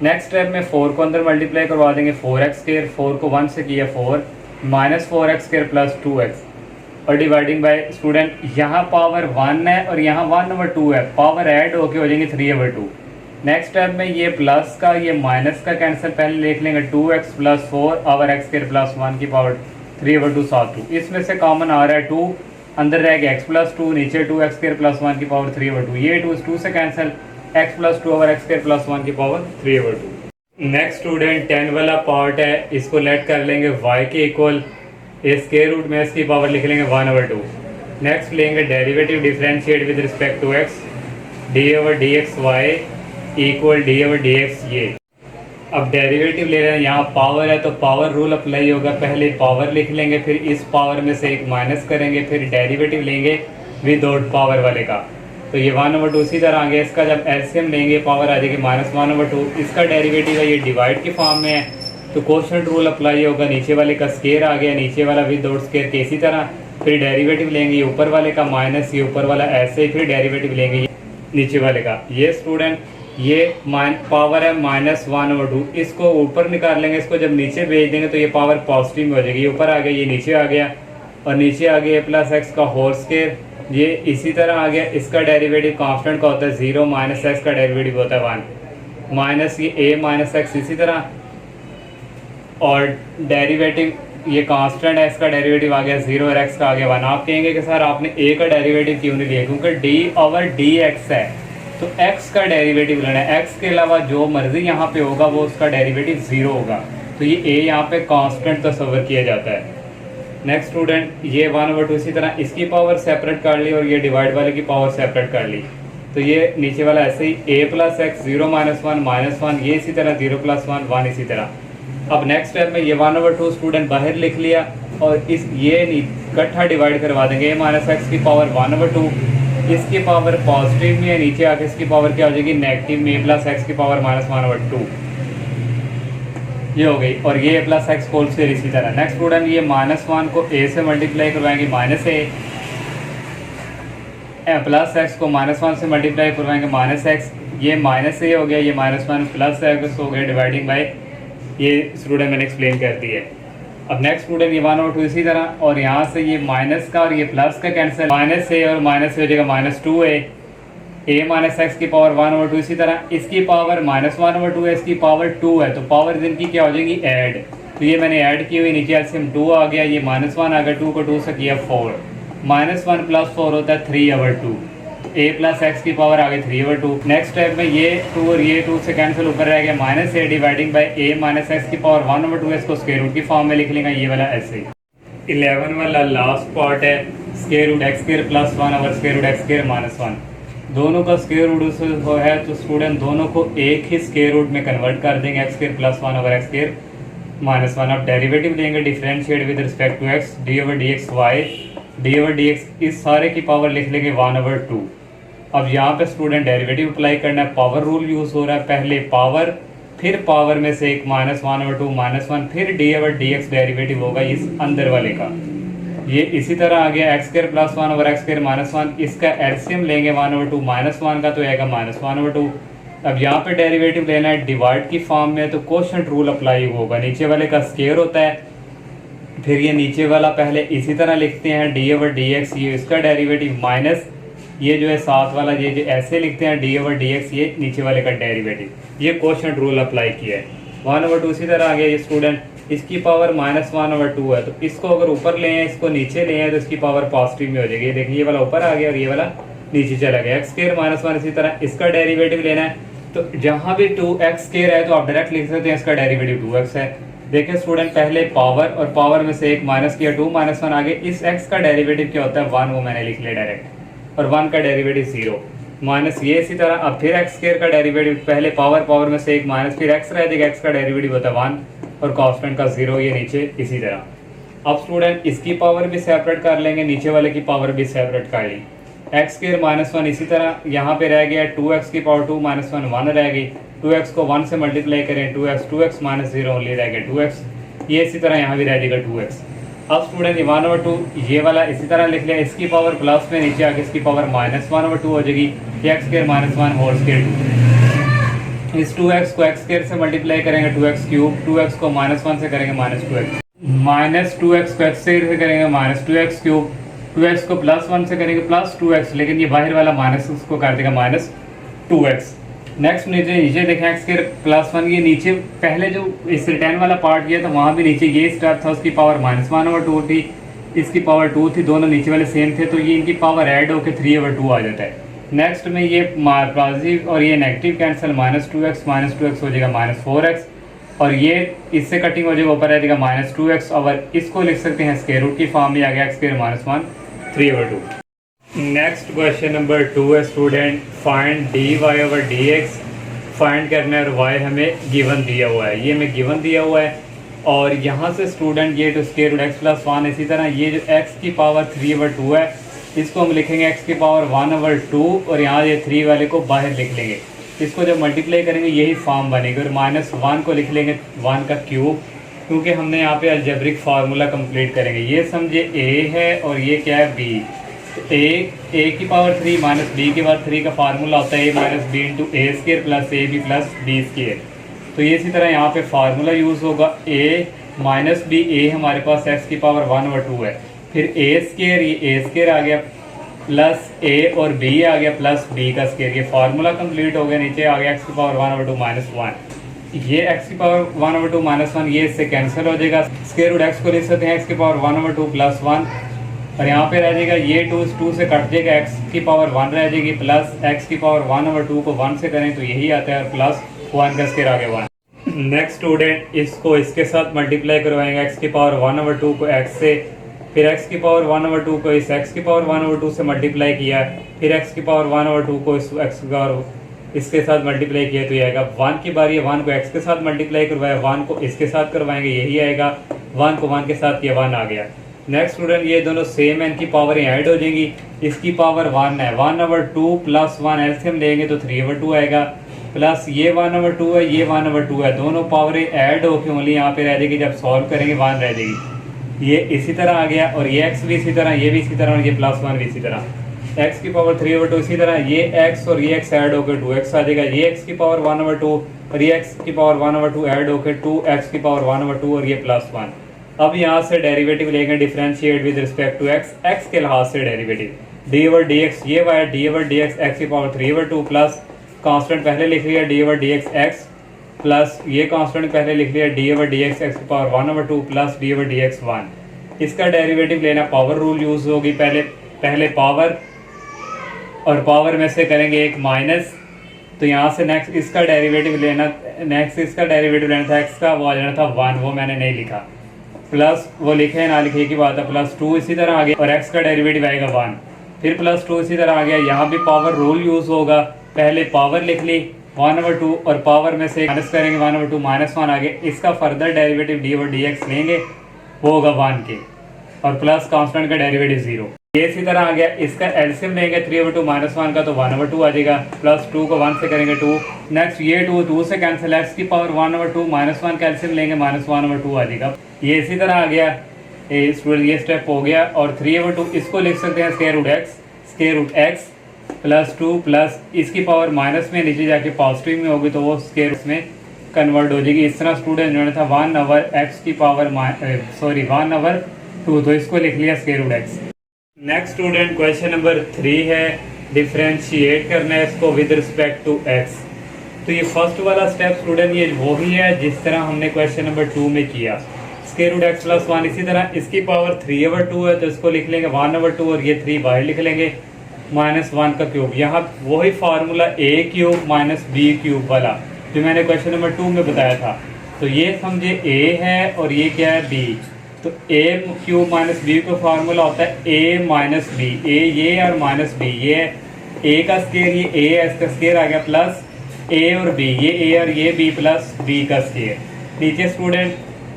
नेक्स्ट स्टेप में 4 को अंदर मल्टीप्लाई करवा देंगे 4x स्केयर, 4 को 1 से किया 4 minus 4x square plus 2x, और डिवाइडिंग बाय स्टूडेंट यहाँ पावर 1 है और यहाँ 1/2 है, पावर ऐड होके हो जाएंगे 3/2। नेक्स्ट स्टेप में ये प्लस का ये माइनस का कैंसिल पहले लिख लेंगे 2x plus 4 over X square plus 1 की पावर 3/2 साथ 2, इसमें से कॉमन आ रहा है 2, अंदर रह गया x प्लस 2, नीचे 2 एक्स स्केयर प्लस 1 की पावर 3/2, ये 2 से cancel, x plus 2 over X square plus 1 की पावर 3/2। नेक्स्ट स्टूडेंट 10 वाला पार्ट है, इसको लेट कर लेंगे y के इक्वल, ये स्केयर रूट में इसकी पावर लिख लेंगे 1/2। नेक्स्ट लेंगे derivative differentiate with respect to x, D over D x Y equal D over D x ये। अब डेरिवेटिव ले रहे हैं, यहाँ पावर है तो पावर रूल अप्लाई होगा, पहले पावर लिख लेंगे, फिर इस पावर में से एक माइनस करेंगे, फिर डेरिवेटिव लेंगे विदाउट पावर वाले का, तो ये 1/2 इसी तरह आ गया। इसका जब एलसीएम लेंगे पावर आ जाएगी माइनस 1/2, इसका डेरिवेटिव है ये डिवाइड के फॉर्म में है, तो क्वोशंट रूल अप्लाई होगा, नीचे वाले का स्केयर आ गया, नीचे वाला विदाउट स्केयर के इसी तरह, फिर डेरिवेटिव लेंगे ये ऊपर वाले का माइनस ये ऊपर वाला ऐसे ही, फिर डेरिवेटिव लेंगे नीचे वाले का। ये स्टूडेंट ये पावर है माइनस 1/2, इसको ऊपर निकाल लेंगे, इसको जब नीचे भेज देंगे तो ये पावर पॉजिटिव में हो जाएगी, ये ऊपर आ गया ये नीचे आ गया, और नीचे आ गया प्लस एक्स का होल स्केयर, ये इसी तरह आ गया। इसका डेरिवेटिव कांस्टेंट का होता है 0, माइनस एक्स का डेरिवेटिव होता है 1, माइनस ये a माइनस एक्स इसी तरह, और डेरिवेटिव ये कांस्टेंट है, इसका डेरिवेटिव आ गया 0 और एक्स का आ गया 1। आप कहेंगे कि सर आपने a का डेरिवेटिव क्यों नहीं लिया, क्योंकि d ओवर डी एक्स है, तो x का डेरिवेटिव लेना है, x के अलावा जो मर्जी यहाँ पे होगा वो उसका डेरिवेटिव 0 होगा, तो ये a यहाँ पे कांस्टेंट तस्वर किया जाता है। नेक्स्ट स्टूडेंट ये 1/2 इसी तरह इसकी पावर सेपरेट कर ली और ये डिवाइड वाले की पावर सेपरेट कर ली, तो ये नीचे वाला ऐसे ही a plus x 0 minus 1 minus 1, ये इसी तरह 0 प्लस 1 1 इसी तरह। अब नेक्स्ट स्टेप में ये 1/2 स्टूडेंट बाहर लिख लिया और इस ये इकट्ठा डिवाइड करवा देंगे, a माइनस एक्स की पावर 1/2, इसकी पावर पॉजिटिव में है, नीचे आके इसकी पावर क्या हो जाएगी नेगेटिव में, a प्लस एक्स की पावर माइनस 1/2 ये हो गई, और ये a plus X whole square इसी तरह। नेक्स्ट स्टूडेंट ये माइनस 1 को a से मल्टीप्लाई करवाएंगे माइनस a, प्लस एक्स को माइनस 1 से मल्टीप्लाई करवाएंगे माइनस एक्स, ये माइनस a हो गया, ये माइनस 1 प्लस एक्स हो गया डिवाइडिंग बाई, ये स्टूडेंट मैंने एक्सप्लेन कर दी है। अब नेक्स्ट स्टूडेंट ये 1/2 इसी तरह, और यहाँ से ये माइनस का और ये प्लस का कैंसिल, माइनस a और माइनस a हो जाएगा minus 2a, a minus x की पावर 1/2, इसी तरह इसकी पावर -1/2 है, इसकी पावर 2 है, तो पावर इनकी क्या हो जाएगी ऐड। तो ये मैंने ऐड की हुई, नीचे एलसीएम 2 आ गया, ये -1 आ गया, 2 को 2 से किया 4, -1 + 4 होता है 3/2, a प्लस एक्स की पावर आ गई 3/2। नेक्स्ट स्टेप में ये 2 और ये 2 से कैंसिल, ऊपर रह गया -a dividing by a minus x की पावर 1/2, इसको स्क्वायर रूट की फॉर्म में लिख लेंगे, ये वाला ऐसे। 11 वाला लास्ट पार्ट है square root x square plus 1 over square root x square minus 1। दोनों का स्क्वायर रूट है तो स्टूडेंट दोनों को एक ही स्क्वायर रूट में कन्वर्ट कर देंगे, x square plus 1 over x square minus 1। अब डेरिवेटिव लेंगे differentiate with respect to x, d/dx y, d/dx इस सारे की पावर लिख लेंगे 1/2। अब यहाँ पे स्टूडेंट डेरिवेटिव अप्लाई करना है, पावर रूल यूज हो रहा है, पहले पावर फिर पावर में से एक -1/2 -1, फिर d/dx डेरिवेटिव होगा इस अंदर वाले का। ये इसी तरह आ गया x square plus 1 over x square minus 1, इसका एलसीएम लेंगे 1/2 -1 का, तो आएगा -1/2। अब यहाँ पे डेरिवेटिव लेना है डिवाइड की फॉर्म में, तो कोशेंट रूल अप्लाई होगा, नीचे वाले का स्क्वायर होता है, फिर ये नीचे वाला पहले इसी तरह लिखते हैं d/dx, ये इसका डेरिवेटिव माइनस ये जो है साथ वाला ये जो ऐसे लिखते हैं d/dx, ये नीचे वाले का डेरिवेटिव, ये कोशेंट रूल अप्लाई किया है। 1/2 इसी तरह आ गया, ये स्टूडेंट इसकी पावर -1/2 है, तो इसको अगर ऊपर ले आए इसको नीचे ले आए तो इसकी पावर पॉजिटिव में हो जाएगी। देखिए ये वाला ऊपर आ गया और ये वाला नीचे चला गया। x स्क्वायर -1 इसी तरह इसका डेरिवेटिव लेना है, तो जहां भी 2x स्क्वायर है तो आप डायरेक्ट लिख सकते हैं इसका डेरिवेटिव 2x है। देखिए स्टूडेंट पहले पावर और पावर में से एक माइनस किया, 2 -1 आगे, इस x का डेरिवेटिव क्या होता है 1, वो मैंने लिख लिया डायरेक्ट, और 1 का डेरिवेटिव 0 माइनस ये इसी तरह। अब फिर x स्क्वायर का डेरिवेटिव पहले पावर में से एक माइनस, फिर x रह जाएगा, x का डेरिवेटिव होता है 1 और कांस्टेंट का 0, ये नीचे इसी तरह। अब स्टूडेंट इसकी पावर भी सेपरेट कर लेंगे, नीचे वाले की पावर भी सेपरेट कर ली। x स्क्वायर -1 इसी तरह यहाँ पे रह गया 2x की पावर 2 -1 1 रह गई, 2x को 1 से मल्टीप्लाई करें 2x -0 ओनली रह गया 2x, ये इसी तरह यहाँ भी रह जाएगा 2x। अब स्टूडेंट 1/2 ये वाला इसी तरह लिख लिया, इसकी पावर प्लस में नीचे आके इसकी पावर -1/2 हो जाएगी, x स्क्वायर -1 होल स्क्वायर 2। इस 2x को x स्क्वायर से मल्टीप्लाई करेंगे 2x क्यूब, 2x को -1 से करेंगे -2x, -2x को x स्क्वायर से करेंगे -2x क्यूब, 2x को +1 से करेंगे +2x, लेकिन ये बाहर वाला माइनस उसको कर देगा -2x। नेक्स्ट नीचे देखें x स्क्वायर +1, ये नीचे पहले जो इस रिटर्न वाला पार्ट किया था वहाँ भी नीचे ये स्टेप था, उसकी पावर -1/2 थी, इसकी पावर 2 थी, दोनों नीचे वाले सेम थे, तो ये इनकी पावर ऐड होकर 3/2 आ जाता है। नेक्स्ट में ये पॉजिटिव और ये नेगेटिव कैंसिल, -2x हो जाएगा -4x, और ये इससे कटिंग हो जाएगा, ऊपर आ जाएगा -2x, और इसको लिख सकते हैं स्क्वायर रूट की फॉर्म में आ गया x square -1 3/2। Next question number 2 है स्टूडेंट, फाइंड dy/dx, फाइंड करना है और y हमें गिवन दिया हुआ है, ये हमें गिवन दिया हुआ है, और यहाँ से स्टूडेंट ये तो स्क्वायर रूट x + 1, इसी तरह ये जो x की पावर 3/2 है इसको हम लिखेंगे x की पावर 1/2, और यहाँ ये 3 वाले को बाहर लिख लेंगे, इसको जब मल्टीप्लाई करेंगे यही फॉर्म बनेगी, और -1 को लिख लेंगे 1 का क्यूब, क्योंकि हमने यहाँ पे अलजेब्रिक फार्मूला कंप्लीट करेंगे। ये समझे a है और ये क्या है b, a की पावर 3 माइनस b की पावर 3 का फार्मूला होता है a minus b into a square plus a b plus b square. तो ये इसी तरह यहाँ पे फार्मूला यूज़ होगा a माइनस बी, a हमारे पास x की पावर 1/2 है, फिर a स्क्र, ये a स्क्र आ गया प्लस a और b आ गया प्लस b का स्क्र, ये फार्मूला कंप्लीट हो गया। नीचे आ गया x की पावर 1/2 माइनस 1, ये x की पावर 1/2 माइनस 1 ये इससे कैंसिल हो जाएगा, स्क्वायर रूट x को लिख सकते हैं x की पावर 1/2 प्लस 1, और यहाँ पे रह जाएगा ये 2 से कट जाएगा, x की पावर 1 रह जाएगी, प्लस x की पावर 1/2 को 1 से करें तो यही आता है, और प्लस 1 का स्क्वायर आ गया 1। नेक्स्ट स्टूडेंट इसको इसके साथ मल्टीप्लाई करवाएंगे, x की पावर 1/2 को x से, फिर x की पावर 1/2 को इस x की पावर 1/2 से मल्टीप्लाई किया, फिर x की पावर 1/2 को इस x की पावर इसके साथ मल्टीप्लाई किया, तो ये आएगा 1 की बारी है, 1 को x के साथ मल्टीप्लाई करवाया, 1 को इसके साथ करवाएंगे यही आएगा, 1 को 1 के साथ किया 1 आ गया। नेक्स्ट स्टूडेंट ये दोनों सेम है, इनकी पावर ऐड हो जाएंगी, इसकी पावर 1 है, 1/2 प्लस 1 एलसीएम लेंगे तो 3/2 आएगा, प्लस ये 1/2 है, ये 1/2 है, दोनों पावरें ऐड होकर ओनली यहाँ पे रह जाएगी, जब सॉल्व करेंगे 1 रह जाएगी, ये इसी तरह आ गया, और ये x भी इसी तरह, ये भी इसी तरह, और ये +1 भी इसी तरह, x की पावर 3/2 इसी तरह, ये x और ये x ऐड होकर 2x आ जाएगा, ये x की पावर 1/2 और ये x की पावर 1/2 ऐड होकर 2x की पावर 1/2 और ये +1। अब यहाँ से डेरिवेटिव लेंगे differentiate with respect to x, x के लिहाज से derivative, D over D x ये y D over D x x की पावर 3/2 प्लस कांस्टेंट पहले लिख लिया d over D x x plus ये कांस्टेंट पहले लिख लिया d over D x x की power 1/2 plus d over D x 1। इसका डेरिवेटिव लेना पावर रूल यूज होगी, पहले पावर और पावर में से करेंगे एक माइनस, तो यहाँ से नेक्स्ट इसका डेरिवेटिव लेना था एक्स का, वो आ जाना था 1, वो मैंने नहीं लिखा, प्लस वो लिखे ना लिखे की बात है प्लस 2 इसी तरह आ गया और एक्स का डेरिवेटिव आएगा 1, फिर प्लस 2 इसी तरह आ गया। यहाँ भी पावर रूल यूज होगा, पहले पावर लिख ली 1/2 और पावर में से माइनस करेंगे 1/2 -1 आ गया। इसका further derivative D over D x लेंगे वो होगा 1 के और प्लस कांस्टेंट का डेरिवेटिव 0। ये इसी तरह आ गया। इसका एलसीएम लेंगे 3/2 -1 का तो 1/2 आ जाएगा, प्लस 2 को 1 से करेंगे 2। नेक्स्ट ये 2 से कैंसिल, एक्स की पावर 1/2 -1 का एलसीएम लेंगे -1/2 आ जाएगा। ये इसी तरह आ गया, ये स्टेप हो गया। और 3/2 इसको लिख सकते हैं square root x plus 2 plus इसकी पावर माइनस में नीचे जाके पॉजिटिव में होगी तो वो स्क्वायर में कन्वर्ट हो जाएगी। इस तरह स्टूडेंट जो था 1/x की पावर 1/2, तो इसको लिख लिया square root x. Next student question number 3 है, डिफरेंशिएट करना है इसको विद रिस्पेक्ट टू एक्स। तो ये फर्स्ट वाला स्टेप स्टूडेंट ये वही है जिस तरह हमने क्वेश्चन नंबर 2 में किया, स्क्वायर रूट एक्स प्लस 1। इसी तरह इसकी पावर 3/2 है तो इसको लिख लेंगे 1/2 और ये 3 बाहर लिख लेंगे -1 का क्यूब। यहाँ वही formula a cube minus b cube वाला जो मैंने क्वेश्चन नंबर 2 में बताया था। तो ये समझे a है और ये क्या है b, तो a क्यूब माइनस बी का फार्मूला होता है a माइनस बी, a ये और माइनस b, ये a का स्क्वायर ये a है, इसका स्क्वायर आ गया प्लस a और b, ये a और ये b प्लस b का स्क्वायर। नीचे स्टूडेंट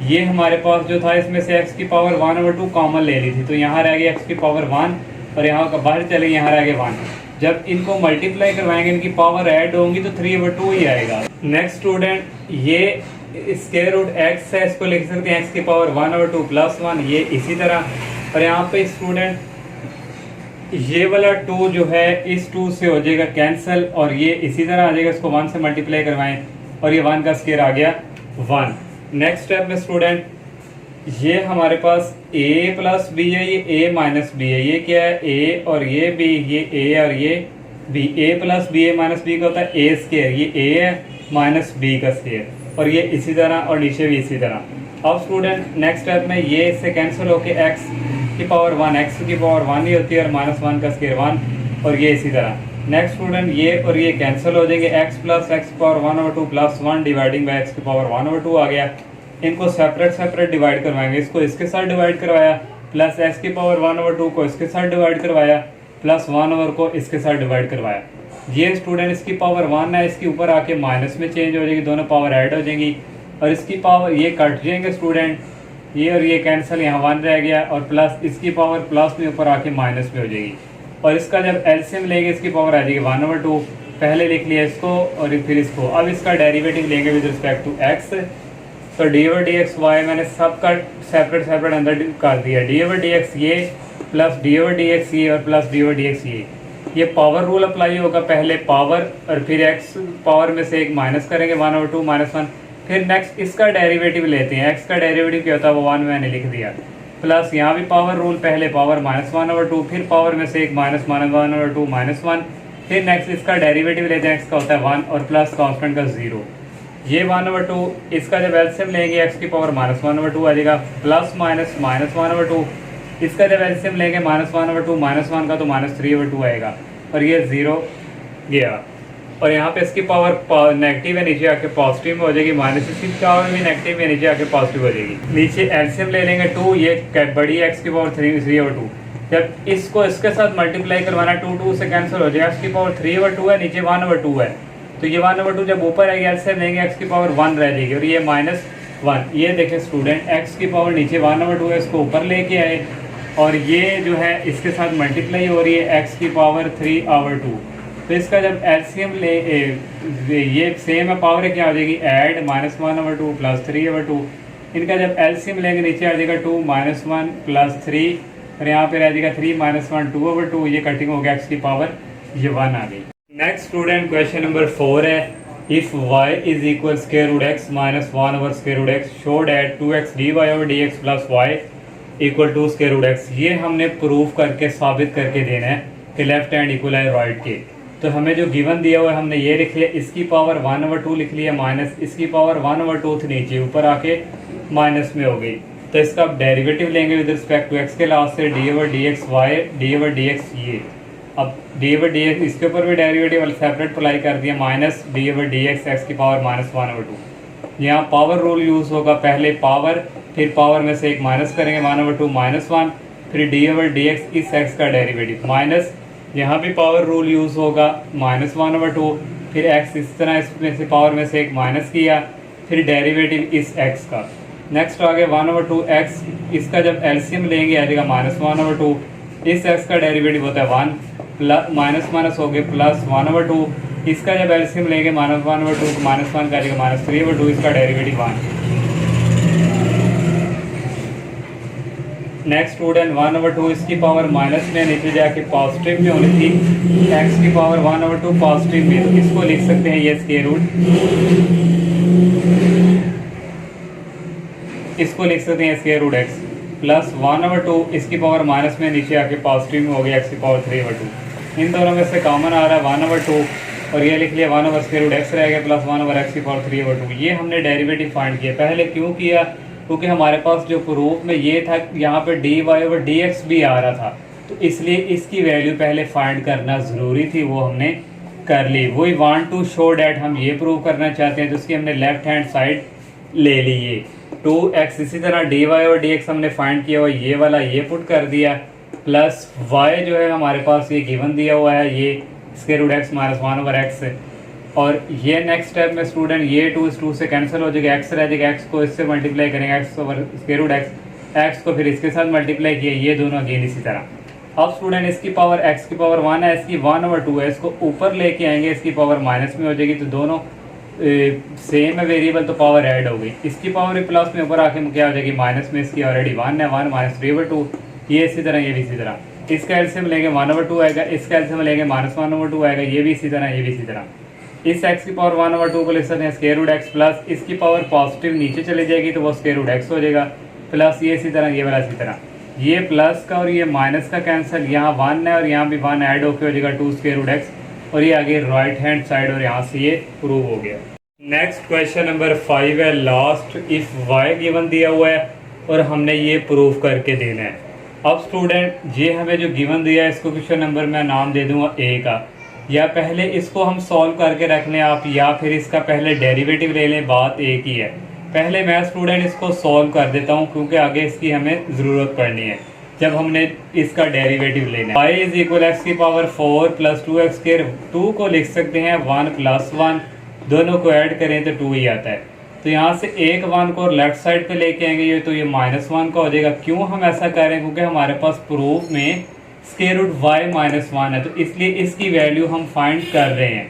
ये हमारे पास जो था इसमें से x की पावर 1/2 कॉमन ले ली थी तो यहाँ रह गया x की पावर 1 और यहाँ का बाहर चले यहाँ रह गए 1। जब इनको मल्टीप्लाई करवाएंगे इनकी पावर ऐड होंगी तो 3/2 ही आएगा। नेक्स्ट स्टूडेंट ये स्क्वायर रूट एक्स है, इसको लिख सकते हैं एक्स की पावर 1/2 प्लस 1, ये इसी तरह। और यहाँ पे स्टूडेंट ये वाला 2 जो है इस 2 से हो जाएगा कैंसिल और ये इसी तरह आ जाएगा, इसको 1 से मल्टीप्लाई करवाएं और ये 1 का स्क्वायर आ गया 1। नेक्स्ट स्टेप में स्टूडेंट ये हमारे पास a प्लस बी है, ये a माइनस बी है, ये क्या है a और ये b, ये a और ये b, a plus b a minus b का होता है a स्क्वायर, ये a है माइनस b का स्क्वायर और ये इसी तरह और नीचे भी इसी तरह। अब स्टूडेंट नेक्स्ट स्टेप में ये इससे कैंसिल होके x की पावर 1, x की पावर 1 ही होती है और -1 का स्क्वायर 1 और ये इसी तरह। नेक्स्ट स्टूडेंट ये और ये कैंसिल हो जाएंगे, x प्लस एक्स की power 1/2 plus 1 dividing by x की पावर 1/2 आ गया। इनको सेपरेट डिवाइड करवाएंगे, इसको इसके साथ डिवाइड करवाया प्लस एक्स की पावर 1/2 को इसके साथ डिवाइड करवाया प्लस 1 को इसके साथ डिवाइड करवाया। ये स्टूडेंट इसकी पावर 1 है, इसके ऊपर आके माइनस में चेंज हो जाएगी, दोनों पावर ऐड हो जाएंगी और इसकी पावर ये कट जाएंगे स्टूडेंट, ये और ये कैंसिल, यहाँ 1 रह गया और प्लस इसकी पावर प्लस में ऊपर आके माइनस में हो जाएगी। और इसका जब एलसीएम लेंगे इसकी पावर आ जाएगी 1/2, पहले लिख लिया इसको और फिर इसको। अब इसका डेरिवेटिव लेंगे विद रिस्पेक्ट टू एक्स, तो d over D x y मैंने सबका सेपरेट अंदर कर दिया, डी ओवर डी एक्स ये plus d over D x ये और plus d over D x ये पावर रूल अप्लाई होगा, पहले पावर और फिर एक्स पावर में से एक माइनस करेंगे 1/2 -1, फिर नेक्स्ट इसका डेरिवेटिव लेते हैं। एक्स का डेरिवेटिव क्या होता है वो 1 मैंने लिख दिया, प्लस यहाँ भी पावर रूल, पहले पावर -1/2 फिर पावर में से एक -1/2 -1, फिर नेक्स्ट इसका डेरिवेटिव लेते हैं, एक्स का होता है 1 और प्लस कांस्टेंट का 0, ये 1/2। इसका जब एलसीएम लेंगे एक्स की पावर -1/2 आ जाएगा प्लस माइनस -1/2, इसका जब एलसीएम लेंगे -1/2 -1 का तो -3/2 आएगा और ये 0 गया। और यहाँ पे इसकी पावर नेगेटिव है, नीचे आके पॉजिटिव में हो जाएगी, माइनस इसकी पावर भी नेगेटिव है, नीचे आके पॉजिटिव हो जाएगी। नीचे एलसीएम ले लेंगे 2, ये बड़ी एक्स की पावर 3/2, जब इसको इसके साथ मल्टीप्लाई करवाना 2 से कैंसिल हो जाएगा, एक्स की पावर 3/2 है, नीचे 1/2 है, तो ये 1/2 जब ऊपर आएगी एलसीएम लेंगे एक्स की पावर 1 रह जाएगी और ये -1। ये देखें स्टूडेंट एक्स की पावर नीचे 1/2 है, इसको ऊपर लेके आए और ये जो है इसके साथ मल्टीप्लाई हो रही है एक्स की पावर 3/2, तो इसका जब एलसीएम ले ये सेम है, पावर क्या हो जाएगी ऐड -1/2 प्लस 3/2, इनका जब एलसीएम लेंगे नीचे आ जाएगा 2 -1 प्लस 3 और यहाँ पे रह जाएगा 3 -1 2/2, ये कटिंग हो गया एक्स की पावर ये 1 आ गई। नेक्स्ट स्टूडेंट क्वेश्चन नंबर 4 है, if y is equal square root x minus 1 over square root x show that 2x dy over dx plus y equal to square root x। ये हमने proof करके साबित करके देना है कि लेफ्ट हैंड इक्वल है राइट के। तो हमें जो गिवन दिया हुआ है हमने ये लिख लिया, इसकी पावर 1/2 लिख लिया, माइनस इसकी पावर 1/2 थी नीचे, ऊपर आके माइनस में हो गई। तो इसका आप डेरिवेटिव लेंगे विद रिस्पेक्ट टू एक्स के लास्ट से d/dx y d/dx ये। अब d/dx इसके ऊपर भी डेरिवेटिव सेपरेट अप्लाई कर दिया, माइनस d/dx x की पावर -1/2। यहाँ पावर रूल यूज़ होगा, पहले पावर फिर पावर में से एक माइनस करेंगे 1/2 -1, फिर d/dx इस x का डेरिवेटिव माइनस, यहाँ भी पावर रूल यूज़ होगा -1/2, फिर x इस तरह इसमें से पावर में से एक माइनस किया, फिर डेरिवेटिव इस x का। नेक्स्ट आ गया 1/2 x, इसका जब एलसीएम लेंगे आ जाएगा -1/2, इस x का डेरिवेटिव होता है 1 प्लस माइनस माइनस हो गया प्लस 1/2, इसका जब एलसीएम लेंगे -1/2 तो -1 का आ जाएगा -3/2, इसका डेरिवेटिव 1। नेक्स्ट स्टूडेंट 1/2 इसकी पावर माइनस में नीचे जाके पॉजिटिव में होनी थी, x की पावर 1/2 पॉजिटिव में, तो इसको लिख सकते हैं ये स्क्वायर रूट, इसको लिख सकते हैं स्क्वायर रूट x प्लस 1/2 इसकी पावर माइनस में नीचे आके पॉजिटिव में हो गया x की पावर 3/2। इन दोनों में से कॉमन आ रहा है 1/2 और ये लिख लिया 1/स्क्वायर रूट x रह गया प्लस 1/x की पावर 3/2। ये हमने डेरिवेटिव फाइंड किया। पहले क्यों किया? क्योंकि हमारे पास जो प्रूफ में ये था यहाँ पे dy/dx भी आ रहा था, तो इसलिए इसकी वैल्यू पहले फाइंड करना ज़रूरी थी, वो हमने कर ली। वही वांट टू शो डैट हम ये प्रूव करना चाहते हैं, तो इसकी हमने लेफ्ट हैंड साइड ले ली ये 2x। इसी तरह dy/dx हमने फाइंड किया हुआ, ये वाला ये पुट कर दिया, प्लस y जो है हमारे पास ये गिवन दिया हुआ है, ये square root x minus 1/x। और ये नेक्स्ट स्टेप में स्टूडेंट ये 2 इस 2 से कैंसिल हो जाएगा, x रह जाएगा, x को इससे मल्टीप्लाई करेंगे x over square root x को फिर इसके साथ मल्टीप्लाई किया, ये दोनों अगेन इसी तरह। अब स्टूडेंट इसकी पावर x की पावर 1 है, इसकी 1/2 है, इसको ऊपर लेके आएंगे, इसकी पावर माइनस में हो जाएगी, तो दोनों सेम है वेरिएबल, तो पावर ऐड हो गई। इसकी पावर प्लस में ऊपर आके क्या हो जाएगी माइनस में, इसकी ऑलरेडी 1 है, 1 माइनस 3/2, ये इसी तरह ये भी इसी तरह। इसका एलसीएम लेंगे 1/2 आएगा, इसका एलसीएम लेंगे -1/2 आएगा, ये भी इसी तरह ये भी इसी तरह। इस x की पावर 1/2 को लिख सकते हैं स्क्वायर रूट x प्लस इसकी पावर पॉजिटिव नीचे चली जाएगी तो वो स्क्वायर रूट x हो जाएगा, प्लस ये इसी तरह ये वाला इसी तरह, ये प्लस का और ये माइनस का कैंसिल, यहाँ 1 है और यहाँ भी 1 ऐड होकर हो जाएगा 2 स्क्वायर रूट x, और ये आगे राइट हैंड साइड और यहाँ से ये प्रूव हो गया। नेक्स्ट क्वेश्चन नंबर 5 है लास्ट। इफ y गिवन दिया हुआ है और हमने ये प्रूव करके देना है। अब स्टूडेंट ये हमें जो गिवन दिया है इसको क्वेश्चन नंबर मैं नाम दे दूंगा a का, या पहले इसको हम सॉल्व करके रख लें आप, या फिर इसका पहले डेरिवेटिव ले लें, बात एक ही है। पहले मैं स्टूडेंट इसको सॉल्व कर देता हूँ क्योंकि आगे इसकी हमें ज़रूरत पड़नी है जब हमने इसका डेरिवेटिव लेना है। y इज इक्वल एक्स की पावर 4 प्लस 2x स्क्वायर, 2 को लिख सकते हैं 1 प्लस 1, दोनों को ऐड करें तो 2 ही आता है। तो यहाँ से एक 1 को लेफ्ट साइड पे लेके आएंगे ये, तो ये -1 का हो जाएगा। क्यों हम ऐसा कर रहे हैं? क्योंकि हमारे पास प्रूफ में स्क्वायर रूट y -1 है, तो इसलिए इसकी वैल्यू हम फाइंड कर रहे हैं।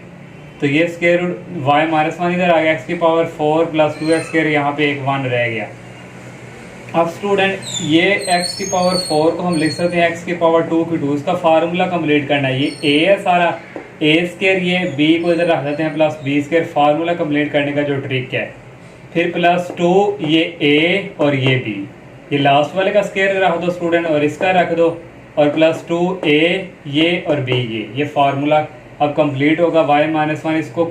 तो ये स्क्वायर रूट y -1 इधर आ गया, x की पावर 4 प्लस 2x स्क्वायर, यहाँ पे एक 1 रह गया। अब स्टूडेंट ये x की पावर 4 को हम लिख सकते हैं x की पावर 2 की 2, इसका फार्मूला कंप्लीट करना है। ये a है सारा, a स्क्वायर, ये b को इधर रख देते हैं plus b square, formula complete करने का जो ट्रिक है। फिर प्लस 2 ये a और ये b, ये लास्ट वाले का स्क्वायर रख दो स्टूडेंट और इसका रख दो, और प्लस 2a ये और b ये फार्मूला अब कंप्लीट होगा। y -1 इसको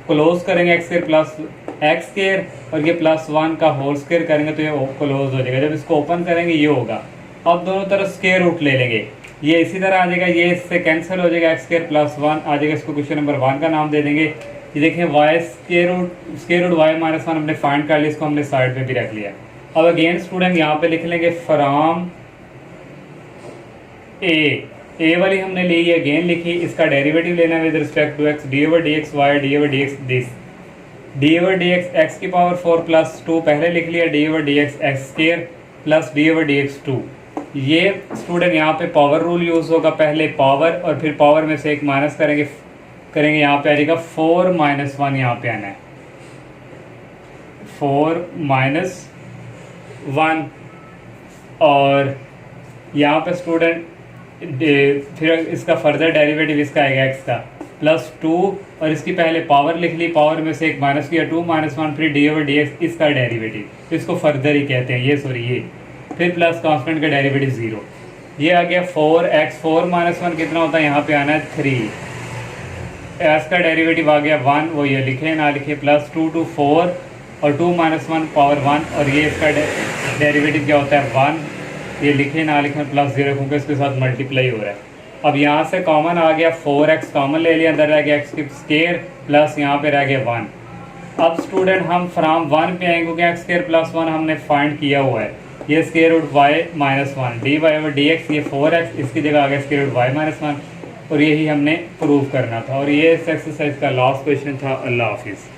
क्लोज करेंगे x square plus x square, और ये प्लस 1 का होल स्क्वायर करेंगे तो ये क्लोज हो जाएगा। जब इसको ओपन करेंगे ये होगा। अब दोनों तरफ स्क्वायर रूट ले लेंगे, ये इसी तरह आ जाएगा, ये इससे कैंसिल हो जाएगा, x स्क्वायर प्लस 1 आ जाएगा। इसको क्वेश्चन नंबर 1 का नाम दे देंगे। ये देखें y स्क्वायर रूट y -1 हमने फाइंड कर लिया, इसको हमने साइड में भी रख लिया। अब अगेन स्टूडेंट यहाँ पे लिख लेंगे फ्रॉम a वाली हमने ली है, अगेन लिखी, इसका डेरिवेटिव लेना है with respect to x, d/dx y d/dx this, d/dx x की पावर 4 प्लस 2 पहले लिख लिया, d/dx x square plus d/dx 2। ये स्टूडेंट यहाँ पे पावर रूल यूज़ होगा, पहले पावर और फिर पावर में से एक माइनस करेंगे यहाँ पे आ जाएगा 4 - 1, यहाँ पे आना है 4 - 1, और यहाँ पे स्टूडेंट फिर इसका फर्दर डेरिवेटिव इसका आएगा x का प्लस 2, और इसकी पहले पावर लिख ली, पावर में से एक माइनस किया 2 - 1, फिर d/dx इसका डेरिवेटिव, इसको फर्दर ही कहते हैं ये, सॉरी ये, फिर प्लस कांस्टेंट का डेरिवेटिव 0। ये आ गया 4x, 4 माइनस 1 कितना होता है, यहाँ पे आना है 3। एक्स का डेरिवेटिव आ गया 1, वो ये लिखे ना लिखे, प्लस 2 to 4 और 2 माइनस 1 पावर 1, और ये इसका डेरिवेटिव क्या होता है 1, ये लिखे ना लिखे प्लस 0 क्योंकि इसके साथ मल्टीप्लाई हो रहा है। अब यहाँ से कॉमन आ गया 4x कॉमन ले लिया, अंदर रह गया x की स्केयर प्लस यहाँ पे रह गया 1। अब स्टूडेंट हम फ्राम 1 पे आएंगे क्योंकि x स्केयर प्लस 1 हमने फाइंड किया हुआ है। ये square root y minus 1 dy over dx, ये 4x इसकी जगह आ गया स्केयर रूट y माइनस 1, और यही हमने प्रूव करना था। और ये इस एक्सरसाइज का लास्ट क्वेश्चन था। अल्लाह हाफिज़।